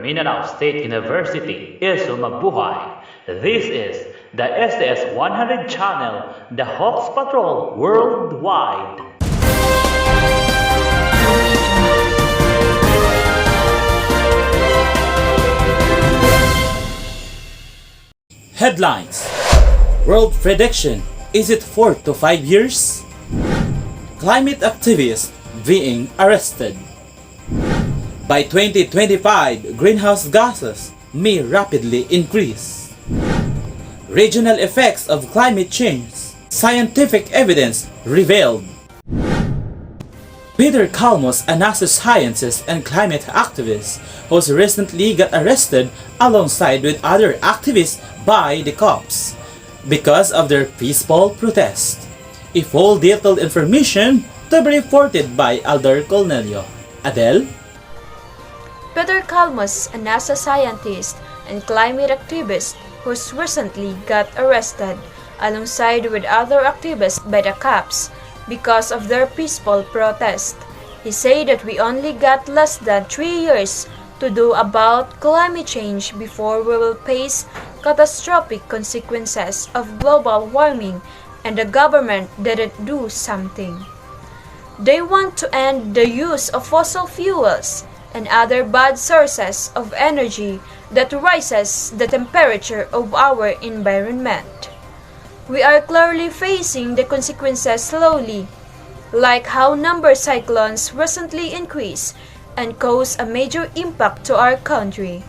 Mindanao State University is Sumagbuhay. This is the STS100 channel, the Hawks Patrol Worldwide. Headlines: World prediction, is it 4 to 5 years? Climate activists being arrested. By 2025, greenhouse gases may rapidly increase. Regional effects of climate change, scientific evidence revealed. Peter Kalmos, a NASA scientist and climate activist, was recently got arrested alongside with other activists by the cops because of their peaceful protest. A full detailed information to be reported by Alder Cornelio. Adele? Peter Kalmos, a NASA scientist and climate activist who recently got arrested alongside with other activists by the cops because of their peaceful protest. He said that we only got less than 3 years to do about climate change before we will face catastrophic consequences of global warming and the government didn't do something. They want to end the use of fossil fuels and other bad sources of energy that rises the temperature of our environment. We are clearly facing the consequences slowly, like how number cyclones recently increased and cause a major impact to our country,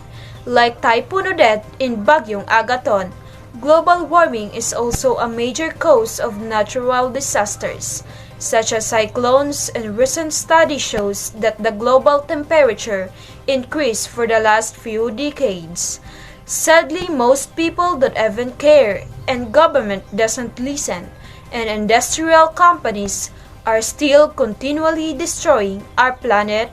like Typhoon Odette in Bagyong Agaton. Global warming is also a major cause of natural disasters, such as cyclones, and recent study shows that the global temperature increased for the last few decades. Sadly, most people don't even care, and government doesn't listen, and industrial companies are still continually destroying our planet.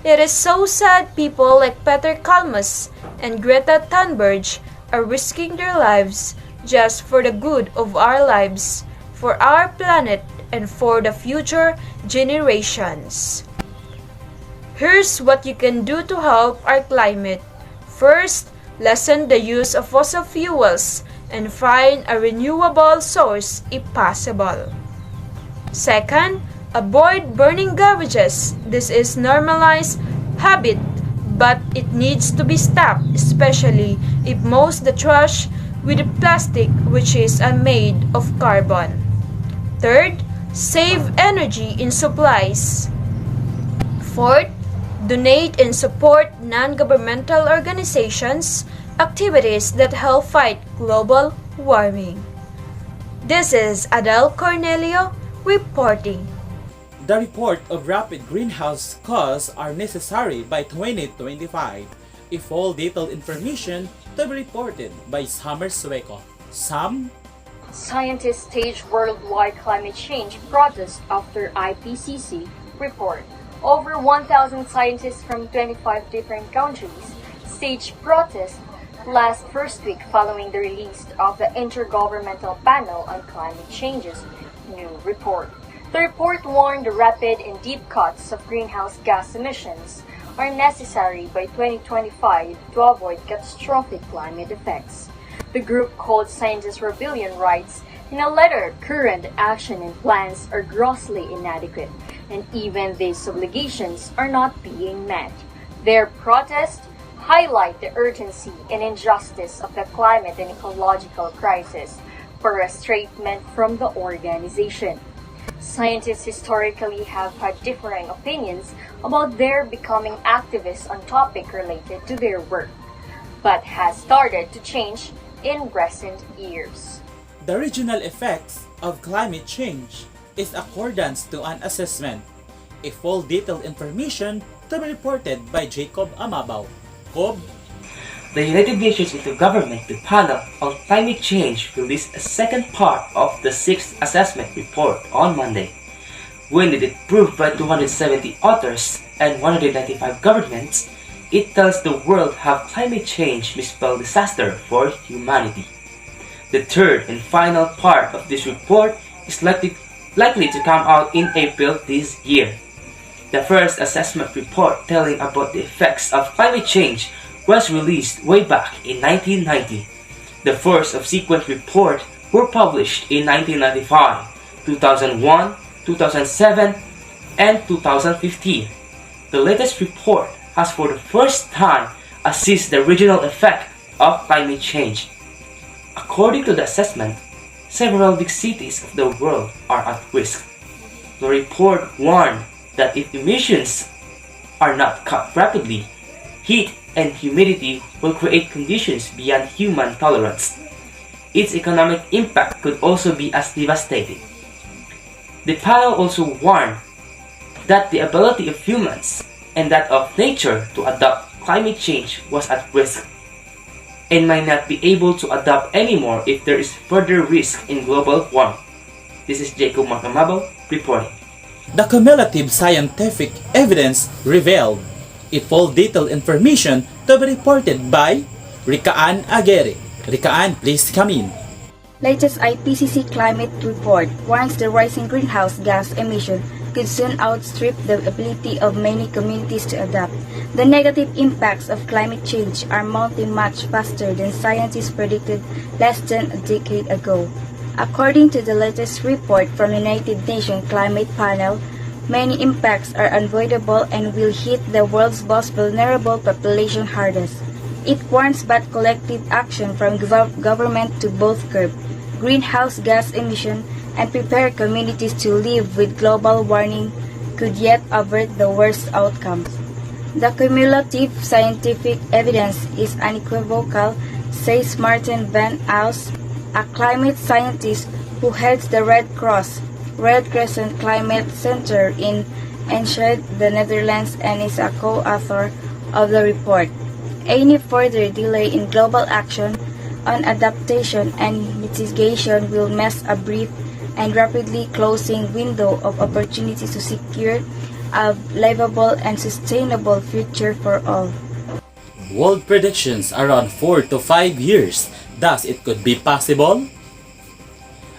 It is so sad people like Peter Kalmos and Greta Thunberg are risking their lives just for the good of our lives, for our planet, and for the future generations. Here's what you can do to help our climate. First, lessen the use of fossil fuels and find a renewable source if possible. Second, avoid burning garbages. This is normalized habit, but it needs to be stopped, especially if most the trash with plastic, which is made of carbon. Third, save energy in supplies. Fourth, donate and support non-governmental organizations, activities that help fight global warming. This is Adele Cornelio reporting. The report of rapid greenhouse costs are necessary by 2025. A full detailed information to be reported by Summer Sueco. Sam? Scientists stage worldwide climate change protest after IPCC report. Over 1,000 scientists from 25 different countries staged protests last first week following the release of the Intergovernmental Panel on Climate Change's new report. The report warned the rapid and deep cuts of greenhouse gas emissions are necessary by 2025 to avoid catastrophic climate effects. The group called Scientists' Rebellion writes in a letter, current action and plans are grossly inadequate, and even these obligations are not being met. Their protests highlight the urgency and injustice of the climate and ecological crisis for a statement from the organization. Scientists historically have had differing opinions about their becoming activists on topics related to their work, but has started to change in recent years. The regional effects of climate change is accordance to an assessment. A full detailed information to be reported by Jacob Amabaw. Cobb? The United Nations Intergovernmental Panel on Climate Change released a second part of the 6th assessment report on Monday. When it approved by 270 authors and 195 governments, it tells the world how climate change may spell disaster for humanity. The third and final part of this report is likely to come out in April this year. The first assessment report telling about the effects of climate change was released way back in 1990. The first subsequent reports were published in 1995, 2001, 2007, and 2015. The latest report has for the first time assessed the regional effect of climate change. According to the assessment, several big cities of the world are at risk. The report warned that if emissions are not cut rapidly, heat and humidity will create conditions beyond human tolerance. Its economic impact could also be as devastating. The panel also warned that the ability of humans and that of nature to adapt climate change was at risk and might not be able to adapt anymore if there is further risk in global warming. This is Jacob Macamabo reporting. The cumulative scientific evidence revealed a full detailed information to be reported by Rikaan Aguirre. Rikaan, please come in. Latest IPCC climate report warns the rising greenhouse gas emission could soon outstrip the ability of many communities to adapt. The negative impacts of climate change are mounting much faster than scientists predicted less than a decade ago. According to the latest report from United Nations Climate Panel, many impacts are unavoidable and will hit the world's most vulnerable population hardest. It warns that collective action from government to both curb greenhouse gas emission and prepare communities to live with global warming could yet avert the worst outcomes. The cumulative scientific evidence is unequivocal, says Martin van Aals, a climate scientist who heads the Red Crescent Climate Center in Enschede, the Netherlands, and is a co-author of the report. Any further delay in global action on adaptation and mitigation will miss a brief and rapidly closing window of opportunity to secure a livable and sustainable future for all. World predictions around 4 to 5 years. Thus, it could be possible?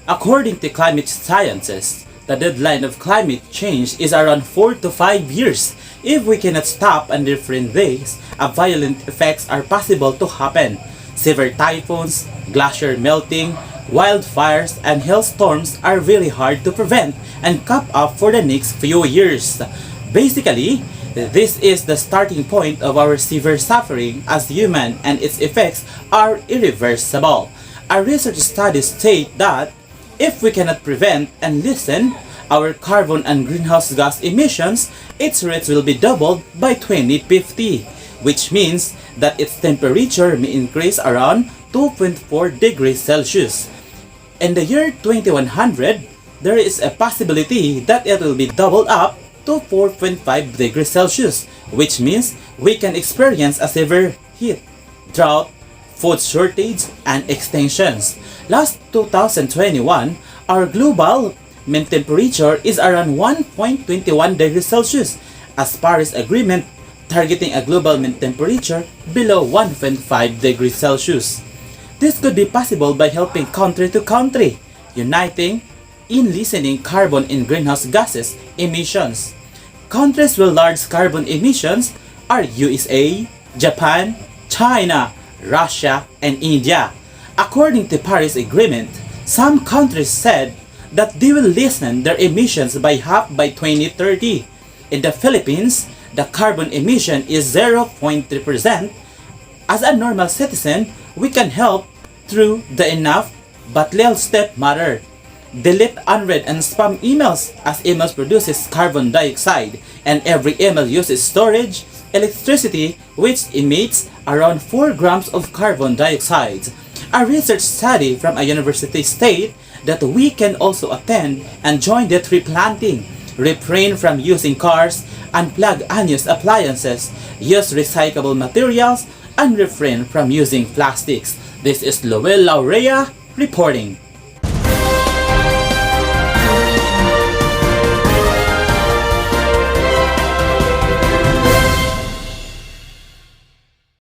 According to climate scientists, the deadline of climate change is around 4 to 5 years. If we cannot stop on different days, violent effects are possible to happen. Severe typhoons, glacier melting, wildfires, and hailstorms are very hard to prevent and cap up for the next few years. Basically, this is the starting point of our severe suffering as human, and its effects are irreversible. A research study states that if we cannot prevent and lessen our carbon and greenhouse gas emissions, its rates will be doubled by 2050, which means that its temperature may increase around 2.4 degrees Celsius. In the year 2100, there is a possibility that it will be doubled up to 4.5 degrees Celsius, which means we can experience a severe heat, drought, food shortage, and extinctions. Last 2021, our global mean temperature is around 1.21 degrees Celsius, as Paris Agreement targeting a global mean temperature below 1.5 degrees Celsius. This could be possible by helping country to country, uniting in lessening carbon and greenhouse gases emissions. Countries with large carbon emissions are USA, Japan, China, Russia, and India. According to Paris Agreement, some countries said that they will lessen their emissions by half by 2030. In the Philippines, the carbon emission is 0.3%. As a normal citizen, we can help through the enough but little step matter. Delete unread and spam emails, as emails produces carbon dioxide, and every email uses storage, electricity, which emits around 4 grams of carbon dioxide. A research study from a university states that we can also attend and join the tree planting, refrain from using cars, unplug unused appliances, use recyclable materials, and refrain from using plastics. This is Lowell Laurea reporting.